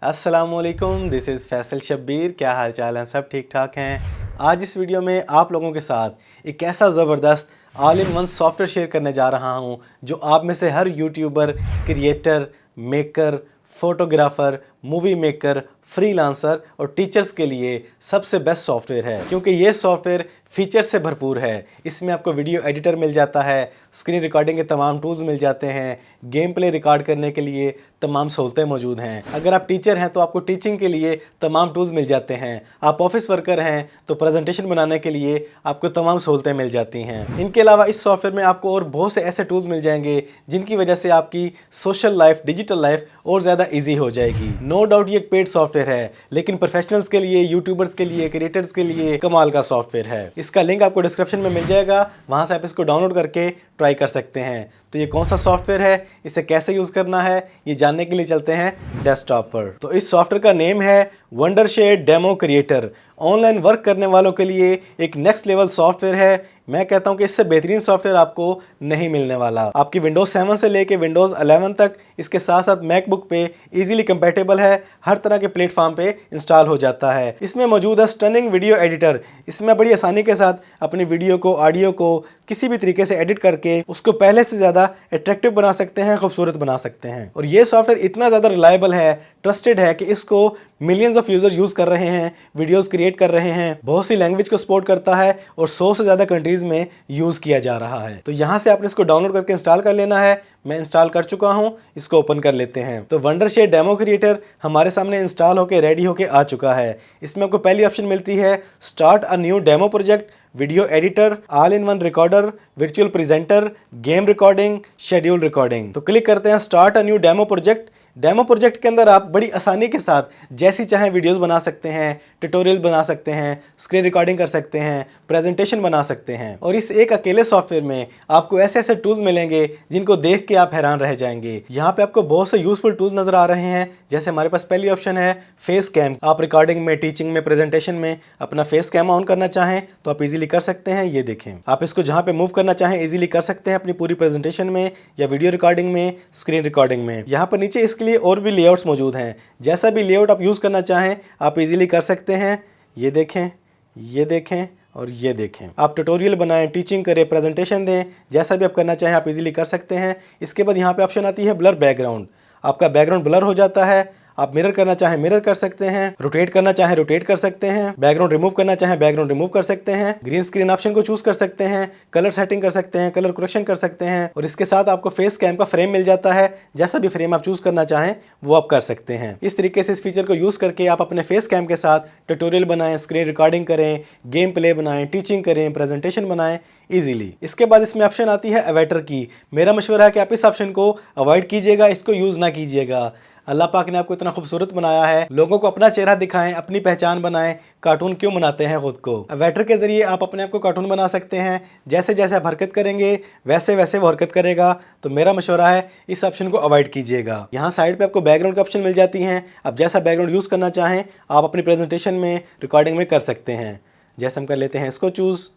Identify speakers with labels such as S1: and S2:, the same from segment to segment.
S1: अस्सलामुअलैकुम, this is Faisal Shabbir. क्या हाल चाल हैं? सब ठीक ठाक हैं। आज इस वीडियो में आप लोगों के साथ एक ऐसा ज़बरदस्त all in one software share करने जा रहा हूं जो आप में से हर YouTuber, creator, maker, photographer, movie maker, freelancer और टीचर्स के लिए सबसे बेस्ट सॉफ्टवेयर है, क्योंकि ये सॉफ्टवेयर फीचर्स से भरपूर है। इसमें आपको वीडियो एडिटर मिल जाता है, स्क्रीन रिकॉर्डिंग के तमाम टूल्स मिल जाते हैं, गेम प्ले रिकॉर्ड करने के लिए तमाम सहूलतें मौजूद हैं। अगर आप टीचर हैं तो आपको टीचिंग के लिए तमाम टूल्स मिल जाते हैं। आप ऑफिस वर्कर हैं तो प्रेजेंटेशन बनाने के लिए आपको तमाम सहूलतें मिल जाती हैं। इनके अलावा इस सॉफ्टवेयर में आपको और बहुत से ऐसे टूल्स मिल जाएंगे जिनकी वजह से आपकी सोशल लाइफ, डिजिटल लाइफ और ज़्यादा ईजी हो जाएगी। नो डाउट ये एक पेड सॉफ्टवेयर है, लेकिन प्रोफेशनल्स के लिए, यूट्यूबर्स के लिए, क्रिएटर्स के लिए कमाल का सॉफ्टवेयर है। इसका लिंक आपको डिस्क्रिप्शन में मिल जाएगा, वहाँ से आप इसको डाउनलोड करके ट्राई कर सकते हैं। तो ये कौन सा सॉफ्टवेयर है, इसे कैसे यूज़ करना है, ये जानने के लिए चलते हैं डेस्कटॉप पर। तो इस सॉफ्टवेयर का नेम है वंडरशेड डेमो क्रिएटर। ऑनलाइन वर्क करने वालों के लिए एक नेक्स्ट लेवल सॉफ्टवेयर है। मैं कहता हूं कि इससे बेहतरीन सॉफ्टवेयर आपको नहीं मिलने वाला। आपकी विंडोज़ 7 से लेके विंडोज़ 11 तक, इसके साथ साथ मैकबुक पे इजीली कंपैटिबल है, हर तरह के प्लेटफॉर्म पे इंस्टॉल हो जाता है। इसमें मौजूद है स्टनिंग वीडियो एडिटर। इसमें बड़ी आसानी के साथ अपनी वीडियो को, ऑडियो को किसी भी तरीके से एडिट करके उसको पहले से ज़्यादा अट्रैक्टिव बना सकते हैं, खूबसूरत बना सकते हैं। और ये सॉफ्टवेयर इतना ज़्यादा रिलायबल है, ट्रस्टेड है कि इसको मिलियंस ऑफ यूजर यूज़ कर रहे हैं, वीडियोस क्रिएट कर रहे हैं, बहुत सी लैंग्वेज को सपोर्ट करता है और 100 से ज़्यादा कंट्रीज़ में यूज़ किया जा रहा है। तो यहाँ से आपने इसको डाउनलोड करके इंस्टॉल कर लेना है। मैं इंस्टॉल कर चुका हूँ, इसको ओपन कर लेते हैं। तो वंडरशेड डेमो क्रिएटर हमारे सामने इंस्टॉल होकर रेडी होकर आ चुका है। इसमें आपको पहली ऑप्शन मिलती है start a new demo project, video editor, all in one recorder, virtual presenter, game recording, schedule recording. तो क्लिक करते हैं start a new demo project. Demo project के अंदर आप बड़ी आसानी के साथ जैसी चाहें वीडियोस बना सकते हैं, ट्यूटोरियल बना सकते हैं, स्क्रीन रिकॉर्डिंग कर सकते हैं, प्रेजेंटेशन बना सकते हैं। और इस एक अकेले सॉफ्टवेयर में आपको ऐसे ऐसे टूल्स मिलेंगे जिनको देख के आप हैरान रह जाएंगे। यहाँ पे आपको बहुत से यूजफुल टूल्स नजर आ रहे हैं। जैसे हमारे पास पहली ऑप्शन है फेस कैम। आप रिकॉर्डिंग में, टीचिंग में, प्रेजेंटेशन में अपना फेस कैम ऑन करना चाहें तो आप इजीली कर सकते हैं। ये देखें, आप इसको जहाँ पे मूव करना चाहें इजीली कर सकते हैं, अपनी पूरी प्रेजेंटेशन में या वीडियो रिकॉर्डिंग में, स्क्रीन रिकॉर्डिंग में। यहाँ पर नीचे इसके लिए और भी लेआउट्स मौजूद हैं। जैसा भी लेआउट आप यूज़ करना चाहें आप इजीली कर सकते हैं। ये देखें, ये देखें और ये देखें। आप ट्यूटोरियल बनाएं, टीचिंग करें, प्रेजेंटेशन दें, जैसा भी आप करना चाहें आप इजीली कर सकते हैं। इसके बाद यहाँ पे ऑप्शन आती है ब्लर बैकग्राउंड। आपका बैकग्राउंड ब्लर हो जाता है। आप मिरर करना चाहें मिरर कर सकते हैं, रोटेट करना चाहें रोटेट कर सकते हैं, बैकग्राउंड रिमूव करना चाहें बैकग्राउंड रिमूव कर सकते हैं, ग्रीन स्क्रीन ऑप्शन को चूज कर सकते हैं, कलर सेटिंग कर सकते हैं, कलर करेक्शन कर सकते हैं। और इसके साथ आपको फेस कैम का फ्रेम मिल जाता है। जैसा भी फ्रेम आप चूज करना चाहें वो आप कर सकते हैं। इस तरीके से इस फीचर को यूज करके आप अपने फेस कैम के साथ ट्यूटोरियल बनाएं, स्क्रीन रिकॉर्डिंग करें, गेम प्ले बनाएं, टीचिंग करें, प्रेजेंटेशन बनाएं इजीली। इसके बाद इसमें ऑप्शन आती है अवॉइडर की। मेरा मशवरा है कि आप इस ऑप्शन को अवॉइड कीजिएगा, इसको यूज ना कीजिएगा। अल्लाह पाक ने आपको इतना खूबसूरत बनाया है, लोगों को अपना चेहरा दिखाएं, अपनी पहचान बनाएं। कार्टून क्यों बनाते हैं खुद को? अवॉइडर के जरिए आप अपने आप को कार्टून बना सकते हैं। जैसे जैसे आप हरकत करेंगे वैसे वैसे वो हरकत करेगा। तो मेरा मशवरा है इस ऑप्शन को अवॉइड कीजिएगा। यहाँ साइड पे आपको बैकग्राउंड का ऑप्शन मिल जाती हैं। आप जैसा बैकग्राउंड यूज़ करना चाहें आप अपनी प्रेजेंटेशन में, रिकॉर्डिंग में कर सकते हैं। जैसे हम कर लेते हैं इसको चूज़।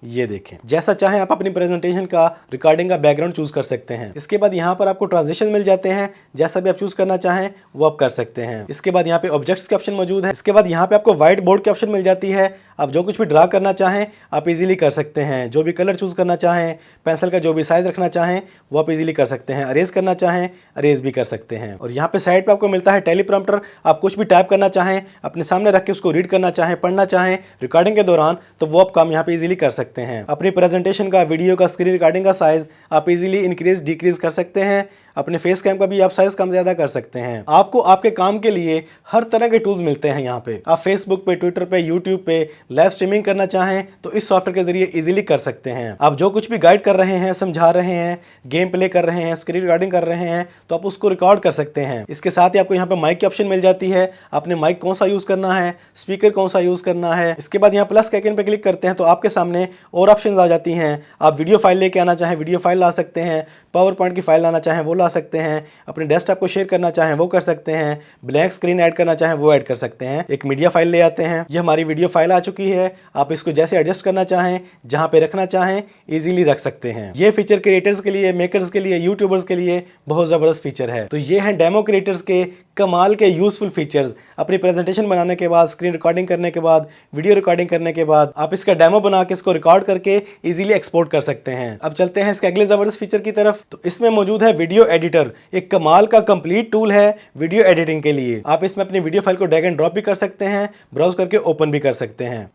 S1: ये देखें, जैसा चाहें आप अपनी प्रेजेंटेशन का, रिकॉर्डिंग का बैकग्राउंड चूज कर सकते हैं। इसके बाद यहाँ पर आपको ट्रांजिशन मिल जाते हैं। जैसा भी आप चूज करना चाहें वो आप कर सकते हैं। इसके बाद यहाँ पे ऑब्जेक्ट्स के ऑप्शन मौजूद है। इसके बाद यहाँ पे आपको व्हाइट बोर्ड के ऑप्शन मिल जाती है। आप जो कुछ भी ड्रा करना चाहें आप इजीली कर सकते हैं। जो भी कलर चूज करना चाहें, पेंसिल का जो भी साइज रखना चाहें वो आप इजीली कर सकते हैं। अरेज करना चाहें अरेज भी कर सकते हैं। और यहाँ पे साइड पे आपको मिलता है टेलीप्रॉम्प्टर। आप कुछ भी टाइप करना चाहें, अपने सामने रख के उसको रीड करना चाहें, पढ़ना चाहें रिकॉर्डिंग के दौरान, तो वो आप काम यहाँ पे इजीली कर सकते हैं। अपनी प्रेजेंटेशन का, वीडियो का, स्क्रीन रिकॉर्डिंग का साइज आप इजीली इंक्रीज डिक्रीज कर सकते हैं। अपने फेस कैम का भी आप साइज कम ज़्यादा कर सकते हैं। आपको आपके काम के लिए हर तरह के टूल्स मिलते हैं यहाँ पे। आप फेसबुक पे, ट्विटर पे, यूट्यूब पे लाइव स्ट्रीमिंग करना चाहें तो इस सॉफ्टवेयर के जरिए इजीली कर सकते हैं। आप जो कुछ भी गाइड कर रहे हैं, समझा रहे हैं, गेम प्ले कर रहे हैं, स्क्रीन रिकॉर्डिंग कर रहे हैं तो आप उसको रिकॉर्ड कर सकते हैं। इसके साथ ही आपको यहाँ पे माइक की ऑप्शन मिल जाती है। आपने माइक कौन सा यूज़ करना है, स्पीकर कौन सा यूज़ करना है। इसके बाद यहाँ प्लस के आइकन पे क्लिक करते हैं तो आपके सामने और ऑप्शन आ जाती हैं। आप वीडियो फाइल लेके आना चाहें वीडियो फाइल ला सकते हैं, पावर पॉइंट की फाइल लाना चाहें वो ला सकते हैं, अपने डेस्कटॉप को शेयर करना चाहें वो कर सकते हैं, ब्लैंक स्क्रीन ऐड करना चाहें वो ऐड कर सकते हैं। एक मीडिया फाइल ले आते हैं। ये हमारी वीडियो फाइल आ चुकी है। आप इसको जैसे एडजस्ट करना चाहें, जहां पे रखना चाहें इजीली रख सकते हैं। ये फीचर क्रिएटर्स के लिए, मेकर्स के लिए, यूट्यूबर्स के लिए बहुत ज़बरदस्त फीचर है। तो ये है डेमो क्रिएटर्स के कमाल के यूजफुल फीचर्स अपनी प्रेजेंटेशन बनाने के बाद, स्क्रीन रिकॉर्डिंग करने के बाद, वीडियो रिकॉर्डिंग करने के बाद आप इसका डेमो बना के इसको रिकॉर्ड करके इजीली एक्सपोर्ट कर सकते हैं। अब चलते हैं इसके अगले जबरदस्त फीचर की तरफ। तो इसमें मौजूद है वीडियो एडिटर, एक कमाल का कंप्लीट टूल है वीडियो एडिटिंग के लिए। आप इसमें अपनी वीडियो फाइल को ड्रैग एंड ड्रॉप भी कर सकते हैं, ब्राउज करके ओपन भी कर सकते हैं।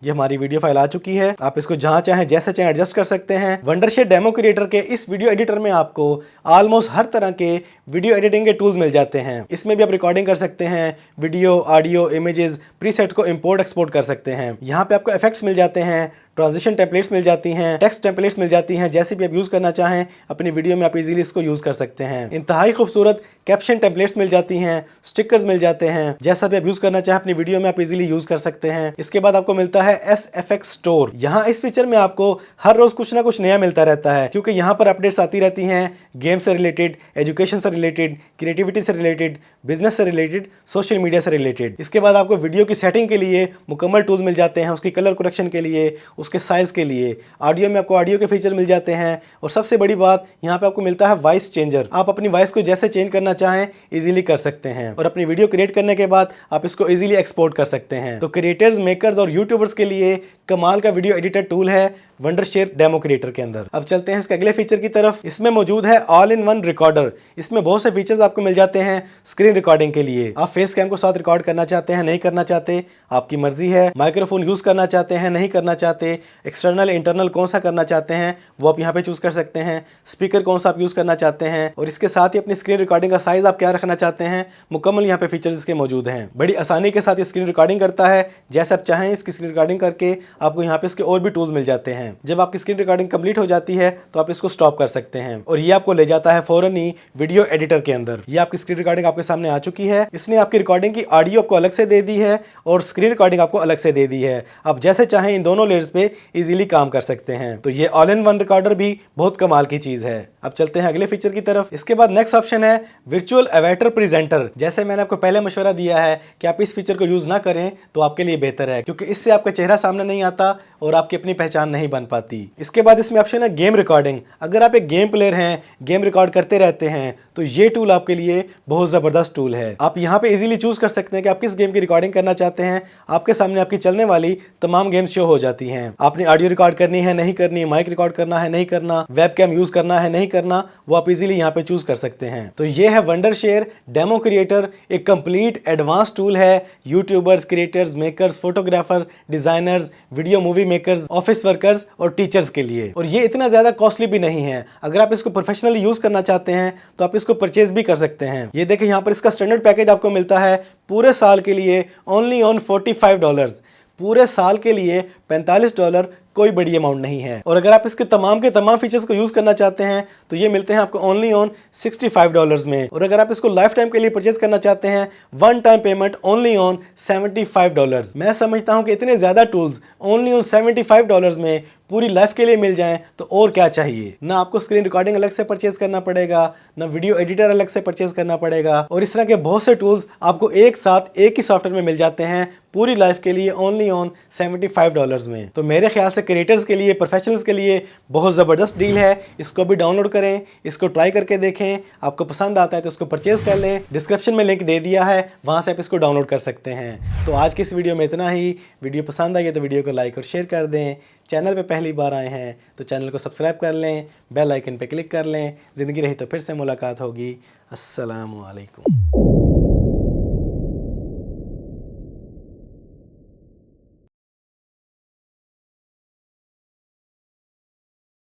S1: ये हमारी वीडियो फाइल आ चुकी है। आप इसको जहां चाहें जैसे चाहें एडजस्ट कर सकते हैं। वंडरशेयर डेमो क्रिएटर के इस वीडियो एडिटर में आपको ऑलमोस्ट हर तरह के वीडियो एडिटिंग के टूल्स मिल जाते हैं। इसमें भी आप रिकॉर्डिंग कर सकते हैं, वीडियो, ऑडियो, इमेजेस, प्रीसेट्स को इंपोर्ट एक्सपोर्ट कर सकते हैं। यहाँ पे आपको इफेक्ट्स मिल जाते हैं, ट्रांजिशन टेम्पलेट्स मिल जाती हैं, टेक्स्ट टेम्पलेट्स मिल जाती हैं। जैसे भी आप यूज़ करना चाहें अपनी वीडियो में आप इजीली इसको यूज़ कर सकते हैं। इंतहाई खूबसूरत कैप्शन टेम्पलेट्स मिल जाती हैं, स्टिकर्स मिल जाते हैं। जैसा भी आप यूज़ करना चाहें अपनी वीडियो में आप इजीली यूज़ कर सकते हैं। इसके बाद आपको मिलता है SFX स्टोर। यहाँ इस फीचर में आपको हर रोज़ कुछ ना कुछ नया मिलता रहता है, क्योंकि यहाँ पर अपडेट्स आती रहती हैं गेम से रिलेटेड, एजुकेशन से रिलेटेड, क्रिएटिविटी से रिलेटेड, बिजनेस से रिलेटेड, सोशल मीडिया से रिलेटेड। इसके बाद आपको वीडियो की सेटिंग के लिए मुकम्मल टूल्स मिल जाते हैं, उसकी कलर करेक्शन के लिए, उसके साइज़ के लिए। ऑडियो में आपको ऑडियो के फीचर मिल जाते हैं। और सबसे बड़ी बात यहाँ पे आपको मिलता है वॉइस चेंजर। आप अपनी वॉइस को जैसे चेंज करना चाहें इजीली कर सकते हैं। और अपनी वीडियो क्रिएट करने के बाद आप इसको इजीली एक्सपोर्ट कर सकते हैं। तो क्रिएटर्स, मेकर्स और यूट्यूबर्स के लिए कमाल का वीडियो एडिटर टूल है वंडरशेयर डेमो क्रिएटर के अंदर। अब चलते हैं इसके अगले फीचर की तरफ। इसमें मौजूद है ऑल इन वन रिकॉर्डर। इसमें बहुत से फीचर्स आपको मिल जाते हैं स्क्रीन रिकॉर्डिंग के लिए। आप फेस कैम को साथ रिकॉर्ड करना चाहते हैं, नहीं करना चाहते, आपकी मर्जी है। माइक्रोफोन यूज करना चाहते हैं, नहीं करना चाहते, एक्सटर्नल इंटरनल कौन सा करना चाहते हैं वो आप यहाँ पे चूज कर सकते हैं। स्पीकर कौन सा आप यूज करना चाहते हैं और इसके साथ ही अपनी स्क्रीन रिकॉर्डिंग का साइज आप क्या रखना चाहते हैं, मुकम्मल यहाँ पे फीचर्स इसके मौजूद हैं। बड़ी आसानी के साथ ये स्क्रीन रिकॉर्डिंग करता है। जैसे आप चाहें इसकी स्क्रीन रिकॉर्डिंग करके आपको यहाँ पे इसके और भी टूल्स मिल जाते हैं। जब आपकी स्क्रीन रिकॉर्डिंग कंप्लीट हो जाती है तो आप इसको स्टॉप कर सकते हैं और ये आपको ले जाता है फौरन ही वीडियो एडिटर के अंदर। ये आपकी स्क्रीन रिकॉर्डिंग आपके सामने आ चुकी है। इसने आपकी रिकॉर्डिंग की ऑडियो आपको अलग से दे दी है और स्क्रीन रिकॉर्डिंग आपको अलग से दे दी है। आप जैसे चाहें इन दोनों लेयर्स पे इजीली काम कर सकते हैं। तो ये ऑल इन वन रिकॉर्डर भी बहुत कमाल की चीज है। अब चलते हैं अगले फीचर की तरफ। इसके बाद नेक्स्ट ऑप्शन है वर्चुअल अवैटर प्रेजेंटर। जैसे मैंने आपको पहले मशवरा दिया है कि आप इस फीचर को यूज ना करें तो आपके लिए बेहतर है, क्योंकि इससे आपका चेहरा सामने नहीं आता और आपकी अपनी पहचान नहीं बन पाती। इसके बाद इसमें ऑप्शन है गेम रिकॉर्डिंग। अगर आप एक गेम प्लेयर हैं, गेम रिकॉर्ड करते रहते हैं तो ये टूल आपके लिए बहुत जबरदस्त टूल है। आप यहाँ पे इजीली चूज कर सकते हैं कि आप किस गेम की रिकॉर्डिंग करना चाहते हैं। आपके सामने आपकी चलने वाली तमाम गेम्स शो हो जाती हैं। आपने ऑडियो रिकॉर्ड करनी है, नहीं करनी, माइक रिकॉर्ड करना है, नहीं करना, वेबकैम यूज करना है, नहीं करना, वो आप इजीली यहाँ पे चूज कर सकते हैं। तो ये है वंडरशेयर डेमो क्रिएटर, एक कंप्लीट एडवांस टूल है YouTubers, creators, makers, photographer, designers, video movie makers, office workers और टीचर्स के लिए। और ये इतना ज्यादा कॉस्टली भी नहीं है। अगर आप इसको प्रोफेशनली यूज करना चाहते हैं तो आप इसको परचेज भी कर सकते हैं। ये देखिए यहाँ पर इसका स्टैंडर्ड पैकेज आपको मिलता है पूरे साल के लिए ओनली ऑन $45। पूरे साल के लिए $45 कोई बड़ी अमाउंट नहीं है। और अगर आप इसके तमाम के तमाम फीचर्स को यूज करना चाहते हैं तो ये मिलते हैं आपको ओनली ऑन $65 में। और अगर आप इसको लाइफ टाइम के लिए परचेज करना चाहते हैं, one time payment only on $75। मैं समझता हूं कि इतने ज्यादा टूल्स ओनली ऑन $75 में पूरी लाइफ के लिए मिल जाएं तो और क्या चाहिए। ना आपको स्क्रीन रिकॉर्डिंग अलग से परचेज करना पड़ेगा, ना वीडियो एडिटर अलग से परचेज करना पड़ेगा, और इस तरह के बहुत से टूल्स आपको एक साथ एक ही सॉफ्टवेयर में मिल जाते हैं पूरी लाइफ के लिए ओनली ऑन $75 में। तो मेरे ख्याल से क्रिएटर्स के लिए, प्रोफेशनल्स के लिए बहुत ज़बरदस्त डील है। इसको भी डाउनलोड करें, इसको ट्राई करके देखें, आपको पसंद आता है तो इसको परचेज कर लें। डिस्क्रिप्शन में लिंक दे दिया है, वहाँ से आप इसको डाउनलोड कर सकते हैं। तो आज की इस वीडियो में इतना ही। वीडियो पसंद आई है तो वीडियो को लाइक और शेयर कर दें। चैनल पे पहली बार आए हैं तो चैनल को सब्सक्राइब कर लें, बेल आइकन पे क्लिक कर लें। ज़िंदगी रही तो फिर से मुलाकात होगी। अस्सलामु अलैकुम।